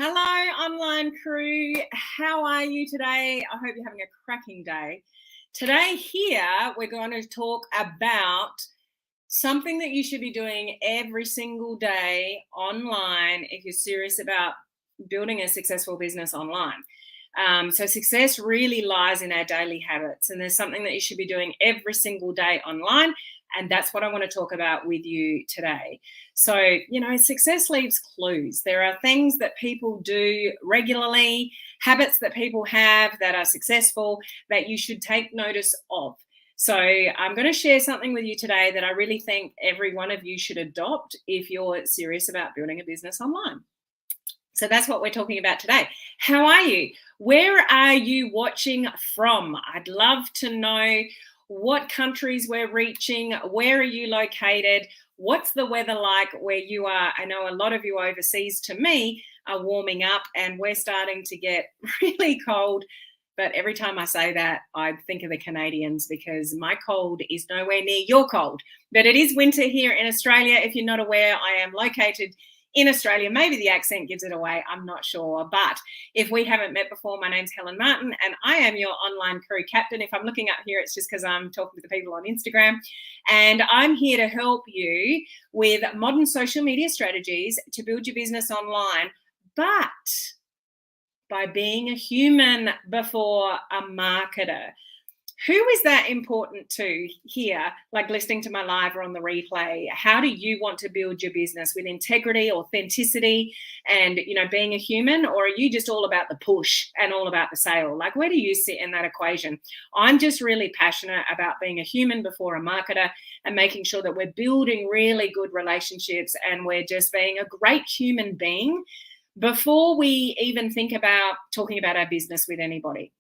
Hello, online crew. How are you today? I hope you're having a cracking day. Today, here, we're going to talk about something that you should be doing every single day online if you're serious about building a successful business online. So success really lies in our daily habits, and there's something that you should be doing every single day online. And that's what I want to talk about with you today. So, success leaves clues. There are things that people do regularly, habits that people have that are successful that you should take notice of. So I'm going to share something with you today that I really think every one of you should adopt if you're serious about building a business online. So that's what we're talking about today. How are you? Where are you watching from? I'd love to know what countries we're reaching. Where are you located? What's the weather like where you are? I know a lot of you overseas, to me, are warming up and we're starting to get really cold. But every time I say that, I think of the Canadians because my cold is nowhere near your cold. But it is winter here in Australia. If you're not aware, I am located in Australia. Maybe the accent gives it away. I'm not sure. But if we haven't met before, my name's Helen Martin and I am your online crew captain. If I'm looking up here, it's just because I'm talking to the people on Instagram. And I'm here to help you with modern social media strategies to build your business online, but by being a human before a marketer. Who is that important to here, like listening to my live or on the replay? How do you want to build your business with integrity, authenticity, and being a human? Or are you just all about the push and all about the sale? Like, where do you sit in that equation? I'm just really passionate about being a human before a marketer and making sure that we're building really good relationships and we're just being a great human being before we even think about talking about our business with anybody.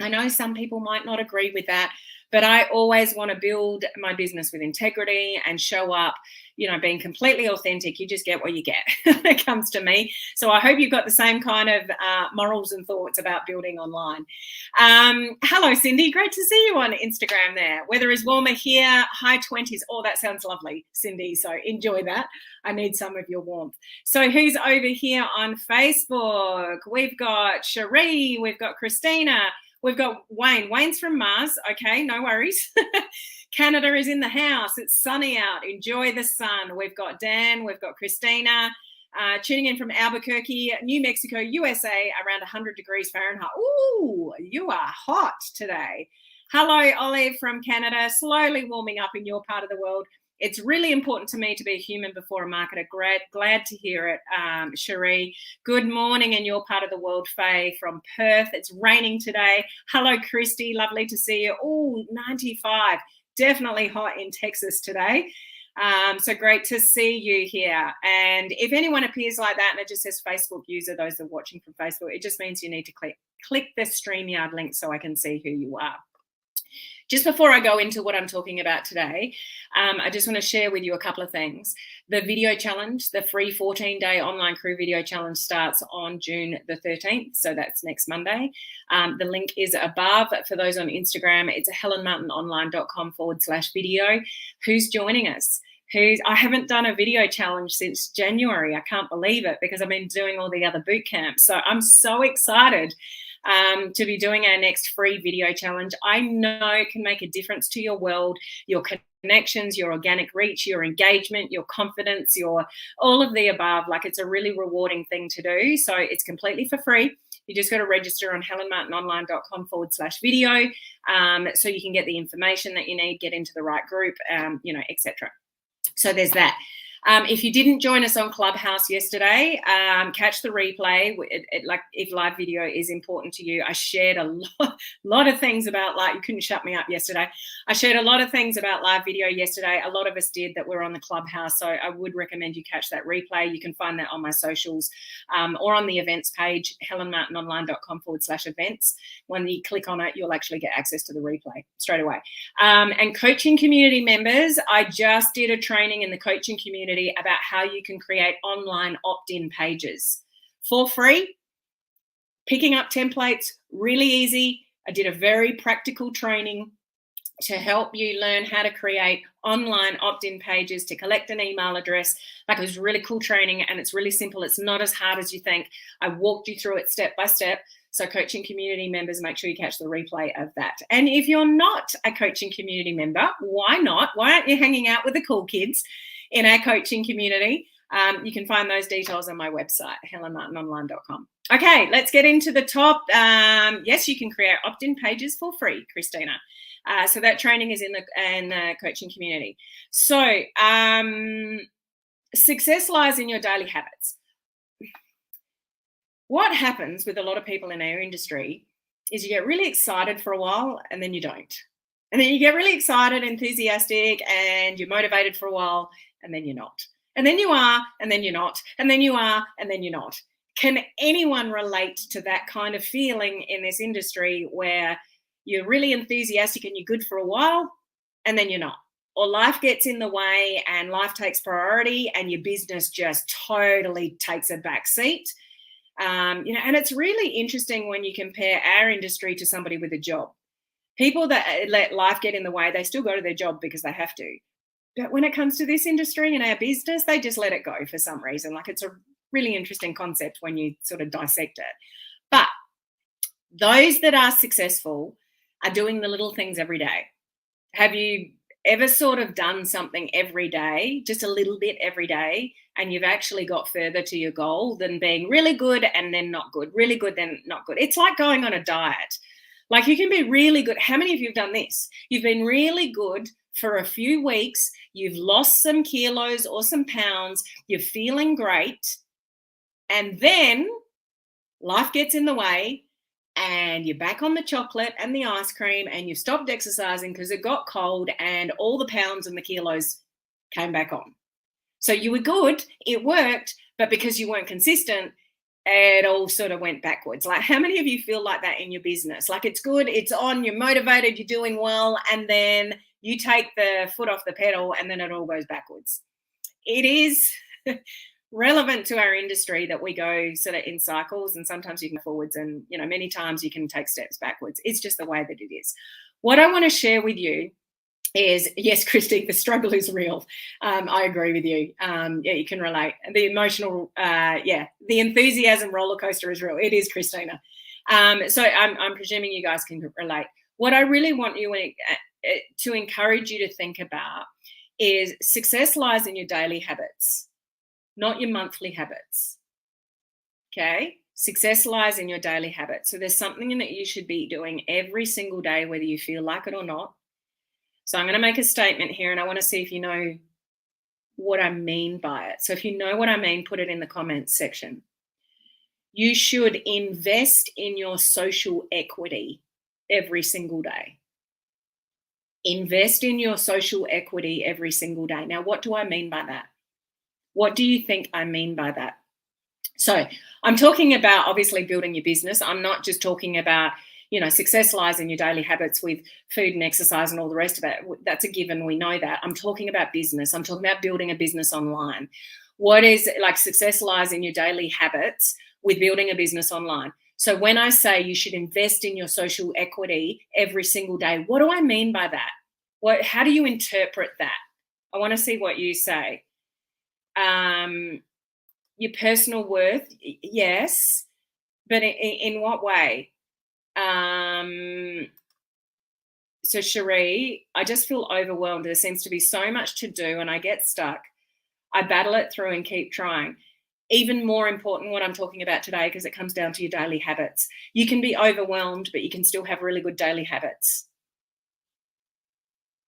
I know some people might not agree with that, but I always want to build my business with integrity and show up, being completely authentic. You just get what you get when it comes to me. So I hope you've got the same kind of morals and thoughts about building online. Hello, Cindy. Great to see you on Instagram there. Weather is warmer here, high 20s. Oh, that sounds lovely, Cindy. So enjoy that. I need some of your warmth. So who's over here on Facebook? We've got Cherie. We've got Christina. We've got Wayne. Wayne's from Mars. Okay, no worries. Canada is in the house. It's sunny out. Enjoy the sun. We've got Dan. We've got Christina. Tuning in from Albuquerque, New Mexico, USA, around 100 degrees Fahrenheit. Ooh, you are hot today. Hello, Olive from Canada. Slowly warming up in your part of the world. It's really important to me to be a human before a marketer. Great, glad to hear it, Cherie. Good morning in your part of the world, Faye from Perth. It's raining today. Hello, Christy. Lovely to see you. Oh, 95. Definitely hot in Texas today. So great to see you here. And if anyone appears like that and it just says Facebook user, those that are watching from Facebook, it just means you need to click the StreamYard link so I can see who you are. Just before I go into what I'm talking about today, I just want to share with you a couple of things. The video challenge, the free 14-day online crew video challenge starts on June the 13th. So that's next Monday. The link is above. For those on Instagram, it's helenmartinonline.com/video. Who's joining us? I haven't done a video challenge since January. I can't believe it because I've been doing all the other boot camps. So I'm so excited to be doing our next free video challenge. I know it can make a difference to your world, your connections, your organic reach, your engagement, your confidence, your all of the above. Like, it's a really rewarding thing to do. So it's completely for free. You just got to register on helenmartinonline.com/video so you can get the information that you need, get into the right group, etc. So there's that. If you didn't join us on Clubhouse yesterday, catch the replay. Like, if live video is important to you, I shared a lot of things about, like, you couldn't shut me up yesterday. I shared a lot of things about live video yesterday. A lot of us did that were on the Clubhouse. So I would recommend you catch that replay. You can find that on my socials or on the events page, helenmartinonline.com/events. When you click on it, you'll actually get access to the replay straight away. And coaching community members, I just did a training in the coaching community about how you can create online opt-in pages for free. Picking up templates, really easy. I did a very practical training to help you learn how to create online opt-in pages to collect an email address. Like, it was really cool training, and it's really simple. It's not as hard as you think. I walked you through it step by step. So coaching community members, make sure you catch the replay of that. And if you're not a coaching community member, why not? Why aren't you hanging out with the cool kids in our coaching community? You can find those details on my website, helenmartinonline.com. Okay, let's get into the top. Yes, you can create opt-in pages for free, Christina. So that training is in the coaching community. So success lies in your daily habits. What happens with a lot of people in our industry is you get really excited for a while and then you don't. And then you get really excited, enthusiastic, and you're motivated for a while and then you're not. And then you are, and then you're not. And then you are, and then you're not. Can anyone relate to that kind of feeling in this industry where you're really enthusiastic and you're good for a while and then you're not? Or life gets in the way and life takes priority and your business just totally takes a back seat. And it's really interesting when you compare our industry to somebody with a job. People that let life get in the way, they still go to their job because they have to. But when it comes to this industry and our business, they just let it go for some reason. Like, it's a really interesting concept when you sort of dissect it. But those that are successful are doing the little things every day. Have you ever sort of done something every day, just a little bit every day, and you've actually got further to your goal than being really good and then not good, really good, then not good? It's like going on a diet. Like, you can be really good. How many of you have done this? You've been really good for a few weeks. You've lost some kilos or some pounds. You're feeling great. And then life gets in the way and you're back on the chocolate and the ice cream and you've stopped exercising because it got cold and all the pounds and the kilos came back on. So you were good, it worked, but because you weren't consistent, it all sort of went backwards. Like, how many of you feel like that in your business? Like, it's good, it's on, you're motivated, you're doing well, and then you take the foot off the pedal and then it all goes backwards. It is relevant to our industry that we go sort of in cycles, and sometimes you can go forwards and, many times you can take steps backwards. It's just the way that it is. What I want to share with you is, yes, Christy, the struggle is real. I agree with you. Yeah, you can relate. The emotional, the enthusiasm roller coaster is real. It is, Christina. So I'm presuming you guys can relate. What I really want you to encourage you to think about is success lies in your daily habits, not your monthly habits. Okay? Success lies in your daily habits. So there's something that you should be doing every single day, whether you feel like it or not. So I'm going to make a statement here, and I want to see if you know what I mean by it. So if you know what I mean, put it in the comments section. You should invest in your social equity every single day. Invest in your social equity every single day. Now, what do I mean by that? What do you think I mean by that? So I'm talking about obviously building your business. I'm not just talking about, success lies in your daily habits with food and exercise and all the rest of it. That's a given. We know that. I'm talking about business. I'm talking about building a business online. What is like success lies in your daily habits with building a business online. So when I say you should invest in your social equity every single day, what do I mean by that? How do you interpret that? I want to see what you say. Your personal worth, yes, but in what way? So Cherie, I just feel overwhelmed. There seems to be so much to do and I get stuck. I battle it through and keep trying. Even more important what I'm talking about today, because it comes down to your daily habits. You can be overwhelmed, but you can still have really good daily habits.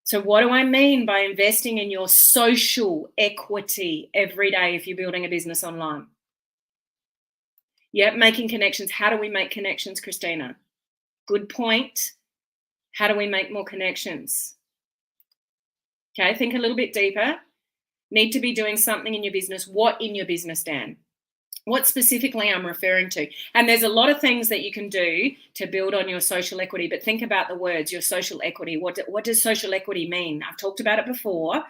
So what do I mean by investing in your social equity every day if you're building a business online? Yep, making connections. How do we make connections, Christina? Good point. How do we make more connections? Okay, think a little bit deeper. Need to be doing something in your business. What in your business, Dan? What specifically I'm referring to? And there's a lot of things that you can do to build on your social equity, but think about the words, your social equity. What does social equity mean? I've talked about it before.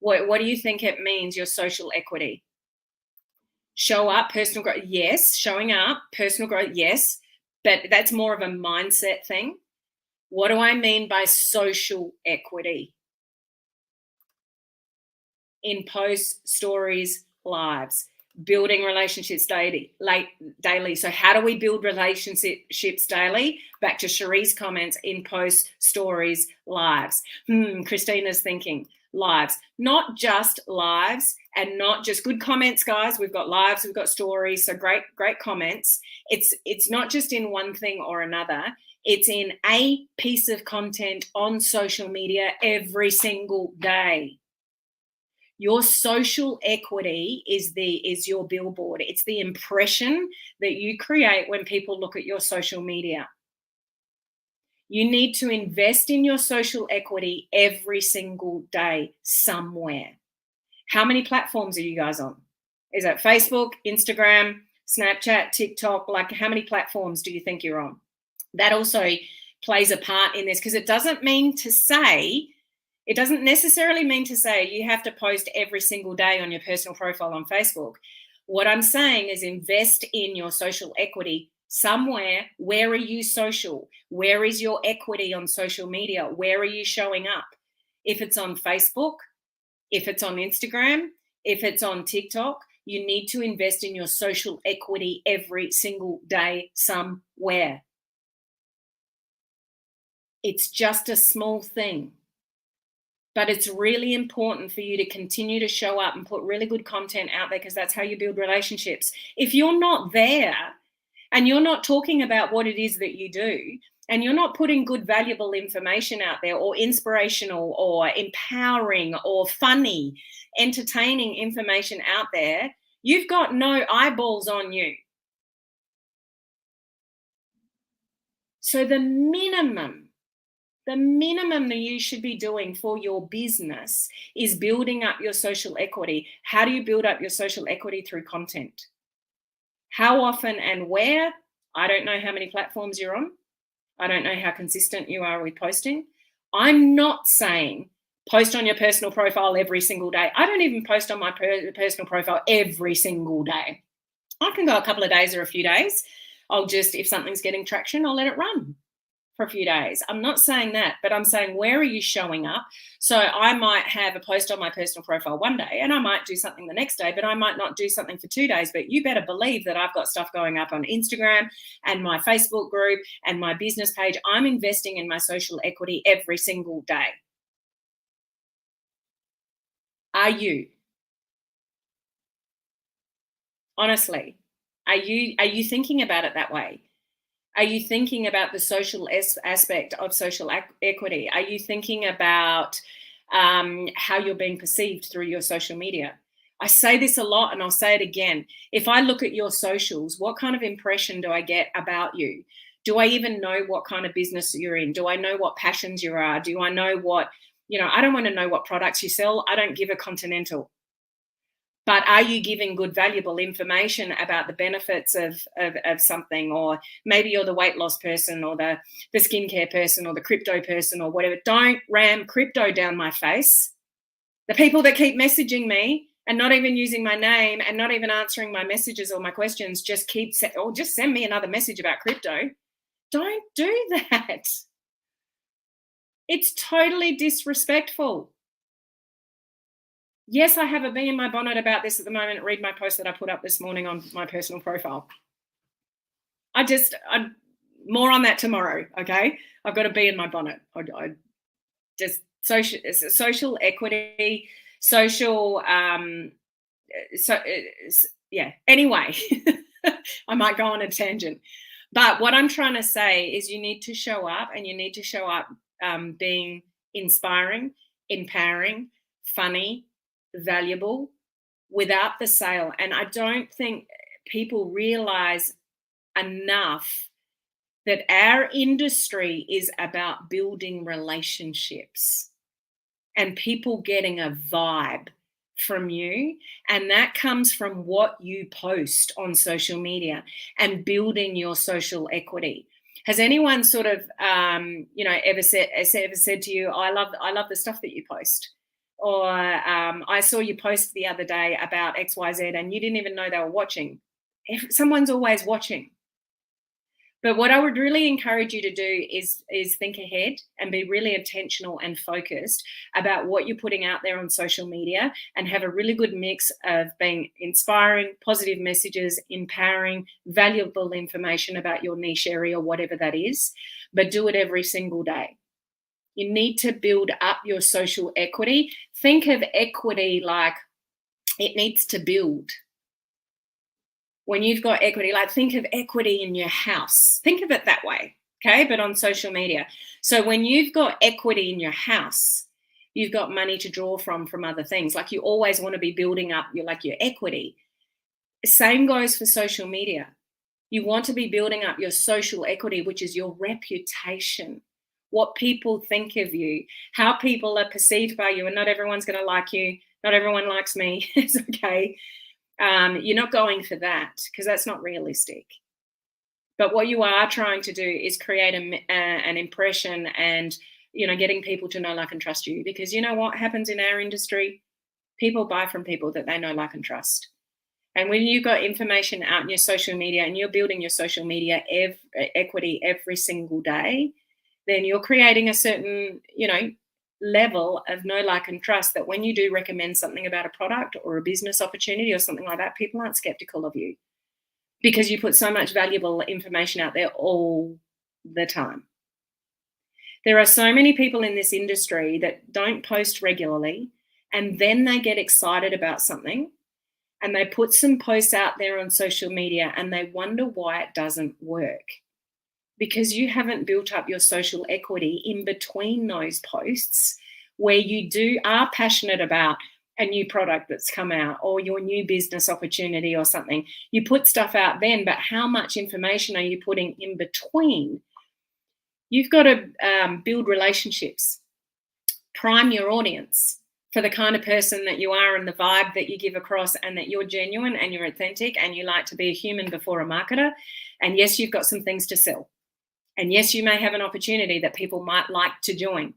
What do you think it means, your social equity? Show up, personal growth, yes. Showing up, personal growth, yes. But that's more of a mindset thing. What do I mean by social equity? in posts, stories, lives. Building relationships daily. So how do we build relationships daily? Back to Cherie's comments, in posts, stories, lives. Christina's thinking lives, not just lives, and not just good comments, guys. We've got lives, we've got stories, so great comments. It's not just in one thing or another. It's in a piece of content on social media every single day. Your social equity is your billboard. It's the impression that you create when people look at your social media. You need to invest in your social equity every single day somewhere. How many platforms are you guys on? Is it Facebook, Instagram, Snapchat, TikTok? Like, how many platforms do you think you're on? That also plays a part in this, because it doesn't necessarily mean to say you have to post every single day on your personal profile on Facebook. What I'm saying is invest in your social equity somewhere. Where are you social? Where is your equity on social media? Where are you showing up? If it's on Facebook, if it's on Instagram, if it's on TikTok, you need to invest in your social equity every single day somewhere. It's just a small thing. But it's really important for you to continue to show up and put really good content out there, because that's how you build relationships. If you're not there and you're not talking about what it is that you do, and you're not putting good, valuable information out there, or inspirational or empowering or funny, entertaining information out there, you've got no eyeballs on you. So the minimum that you should be doing for your business is building up your social equity. How do you build up your social equity? Through content. How often and where? I don't know how many platforms you're on. I don't know how consistent you are with posting. I'm not saying post on your personal profile every single day. I don't even post on my personal profile every single day. I can go a couple of days or a few days. If something's getting traction, I'll let it run for a few days. I'm not saying that, but I'm saying, where are you showing up? So I might have a post on my personal profile one day, and I might do something the next day, but I might not do something for 2 days. But you better believe that I've got stuff going up on Instagram and my Facebook group and my business page. I'm investing in my social equity every single day. Are you? Honestly, are you thinking about it that way? Are you thinking about the social aspect of social equity? Are you thinking about how you're being perceived through your social media? I say this a lot, and I'll say it again. If I look at your socials, what kind of impression do I get about you? Do I even know what kind of business you're in? Do I know what passions you are? Do I know what, I don't want to know what products you sell. I don't give a continental. But are you giving good, valuable information about the benefits of something? Or maybe you're the weight loss person, or the skincare person, or the crypto person, or whatever. Don't ram crypto down my face. The people that keep messaging me and not even using my name and not even answering my messages or my questions, just send me another message about crypto. Don't do that. It's totally disrespectful. Yes, I have a bee in my bonnet about this at the moment. Read my post that I put up this morning on my personal profile. More on that tomorrow, okay? I've got a bee in my bonnet. Social equity, Anyway, I might go on a tangent. But what I'm trying to say is you need to show up, and you need to show up being inspiring, empowering, funny, valuable, without the sale. And I don't think people realize enough that our industry is about building relationships and people getting a vibe from you, and that comes from what you post on social media and building your social equity. Has anyone sort of ever said to you, I love the stuff that you post? Or I saw you post the other day about XYZ and you didn't even know they were watching. Someone's always watching. But what I would really encourage you to do is think ahead and be really intentional and focused about what you're putting out there on social media, and have a really good mix of being inspiring, positive messages, empowering, valuable information about your niche area, whatever that is, but do it every single day. You need to build up your social equity. Think of equity like it needs to build. When you've got equity, like think of equity in your house. Think of it that way, okay? But on social media. So when you've got equity in your house, you've got money to draw from other things. Like you always want to be building up your equity. Same goes for social media. You want to be building up your social equity, which is your reputation, what people think of you, how people are perceived by you. And not everyone's going to like you. Not everyone likes me. It's okay. You're not going for that because that's not realistic. But what you are trying to do is create an impression and, getting people to know, like, and trust you. Because you know what happens in our industry? People buy from people that they know, like, and trust. And when you've got information out in your social media and you're building your social media equity every single day, then you're creating a certain, level of know, like, and trust that when you do recommend something about a product or a business opportunity or something like that, people aren't skeptical of you because you put so much valuable information out there all the time. There are so many people in this industry that don't post regularly, and then they get excited about something and they put some posts out there on social media and they wonder why it doesn't work. Because you haven't built up your social equity in between those posts where you are passionate about a new product that's come out or your new business opportunity or something. You put stuff out then, but how much information are you putting in between? You've got to build relationships, prime your audience for the kind of person that you are and the vibe that you give across, and that you're genuine and you're authentic and you like to be a human before a marketer. And yes, you've got some things to sell. And yes, you may have an opportunity that people might like to join,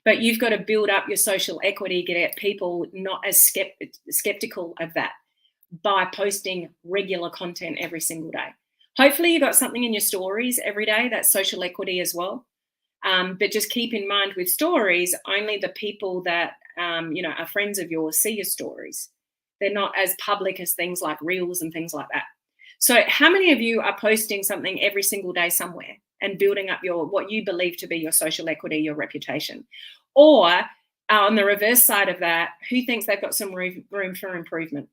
but you've got to build up your social equity, get people not as skeptical of that by posting regular content every single day. Hopefully you've got something in your stories every day, that's social equity as well. But just keep in mind with stories, only the people that, are friends of yours see your stories. They're not as public as things like reels and things like that. So how many of you are posting something every single day somewhere and building up what you believe to be your social equity, your reputation? Or on the reverse side of that, who thinks they've got some room for improvement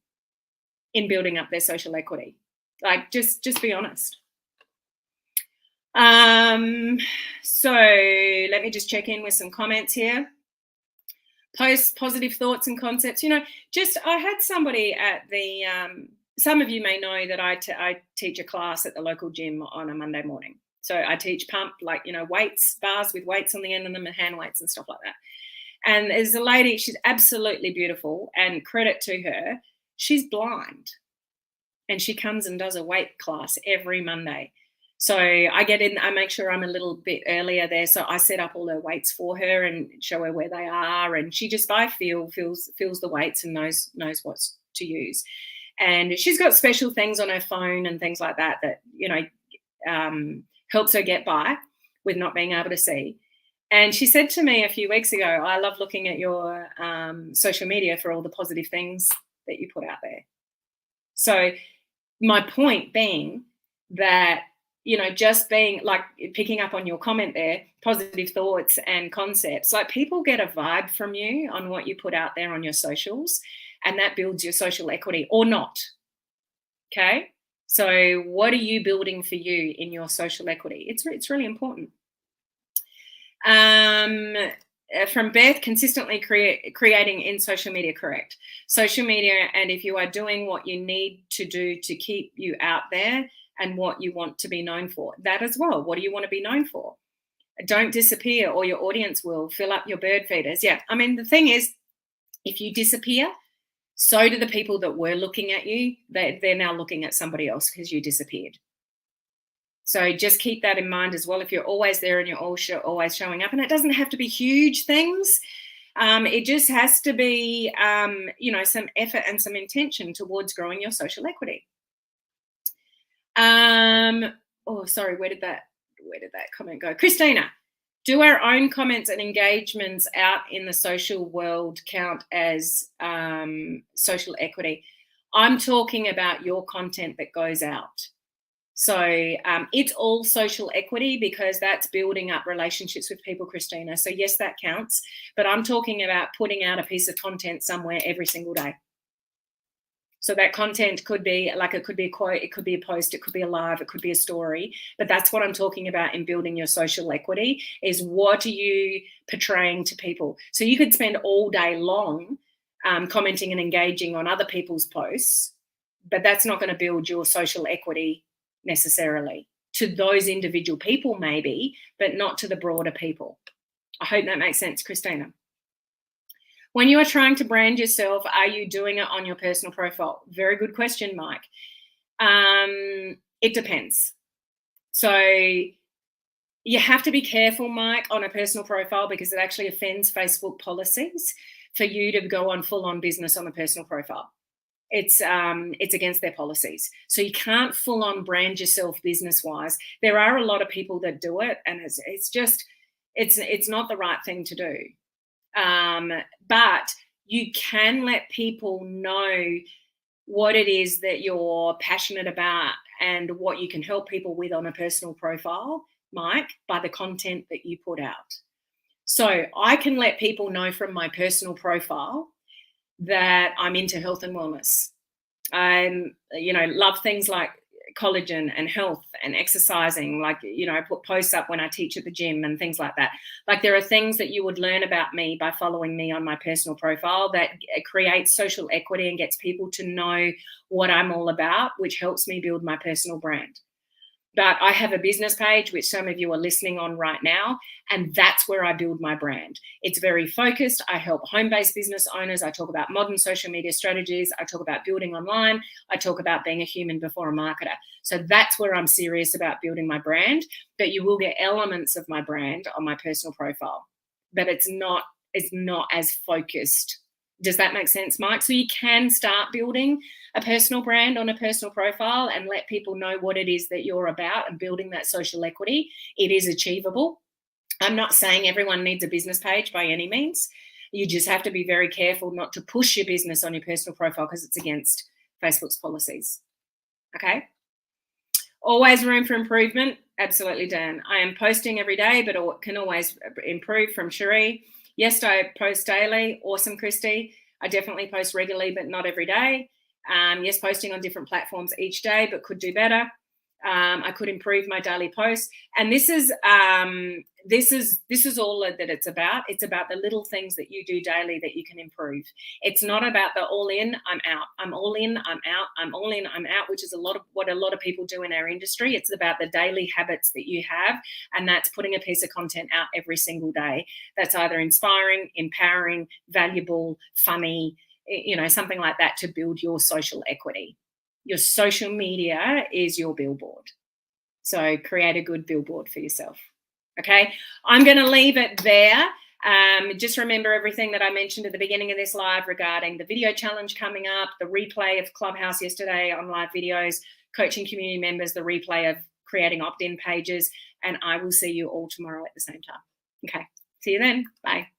in building up their social equity? Like, just be honest. So let me just check in with some comments here. Post positive thoughts and concepts. I had somebody at the... some of you may know that I teach a class at the local gym on a Monday morning. So I teach pump, weights, bars with weights on the end of them and hand weights and stuff like that. And there's a lady, she's absolutely beautiful, and credit to her, she's blind. And she comes and does a weight class every Monday. So I get in, I make sure I'm a little bit earlier there. So I set up all her weights for her and show her where they are. And she just by feel feels the weights and knows what to use. And she's got special things on her phone and things like that helps her get by with not being able to see. And she said to me a few weeks ago, I love looking at your social media for all the positive things that you put out there. So my point being that, just being like picking up on your comment there, positive thoughts and concepts, like people get a vibe from you on what you put out there on your socials, and that builds your social equity or not. Okay. So what are you building for you in your social equity? It's really important. From Beth, consistently creating in social media, correct. Social media, and if you are doing what you need to do to keep you out there and what you want to be known for, that as well. What do you want to be known for? Don't disappear or your audience will fill up your bird feeders. Yeah, I mean, the thing is, if you disappear, so do the people that were looking at you. They're now looking at somebody else because you disappeared. So just keep that in mind as well. If you're always there and you're always showing up, and it doesn't have to be huge things. It just has to be, some effort and some intention towards growing your social equity. Oh, sorry, where did that comment go? Christina, do our own comments and engagements out in the social world count as social equity? I'm talking about your content that goes out. So it's all social equity because that's building up relationships with people, Christina. So yes, that counts. But I'm talking about putting out a piece of content somewhere every single day. So that content could be like, it could be a quote, it could be a post, it could be a live, it could be a story. But that's what I'm talking about in building your social equity, is what are you portraying to people? So you could spend all day long commenting and engaging on other people's posts, but that's not going to build your social equity necessarily. To those individual people maybe, but not to the broader people. I hope that makes sense, Christina. When you are trying to brand yourself, are you doing it on your personal profile? Very good question, Mike. It depends. So you have to be careful, Mike, on a personal profile because it actually offends Facebook policies for you to go on full-on business on a personal profile. It's against their policies. So you can't full-on brand yourself business-wise. There are a lot of people that do it, and it's not the right thing to do. But you can let people know what it is that you're passionate about and what you can help people with on a personal profile, Mike, by the content that you put out. So I can let people know from my personal profile that I'm into health and wellness. I love things like collagen and health and exercising. Like, I put posts up when I teach at the gym and things like that. Like, there are things that you would learn about me by following me on my personal profile that creates social equity and gets people to know what I'm all about, which helps me build my personal brand. But I have a business page, which some of you are listening on right now, and that's where I build my brand. It's very focused. I help home-based business owners. I talk about modern social media strategies. I talk about building online. I talk about being a human before a marketer. So that's where I'm serious about building my brand. But you will get elements of my brand on my personal profile, but it's not as focused. Does that make sense, Mike? So you can start building a personal brand on a personal profile and let people know what it is that you're about and building that social equity. It is achievable. I'm not saying everyone needs a business page by any means. You just have to be very careful not to push your business on your personal profile because it's against Facebook's policies. Okay? Always room for improvement. Absolutely, Dan. I am posting every day, but can always improve, from Cherie. Yes, I post daily. Awesome, Christy. I definitely post regularly, but not every day. Yes, posting on different platforms each day, but could do better. I could improve my daily posts. And this is all that it's about. It's about the little things that you do daily that you can improve. It's not about the all in, I'm out. I'm all in, I'm out. I'm all in, I'm out, which is what a lot of people do in our industry. It's about the daily habits that you have, and that's putting a piece of content out every single day that's either inspiring, empowering, valuable, funny, something like that, to build your social equity. Your social media is your billboard. So create a good billboard for yourself. Okay, I'm going to leave it there. Just remember everything that I mentioned at the beginning of this live regarding the video challenge coming up, the replay of Clubhouse yesterday on live videos, coaching community members, the replay of creating opt-in pages, and I will see you all tomorrow at the same time. Okay, see you then. Bye.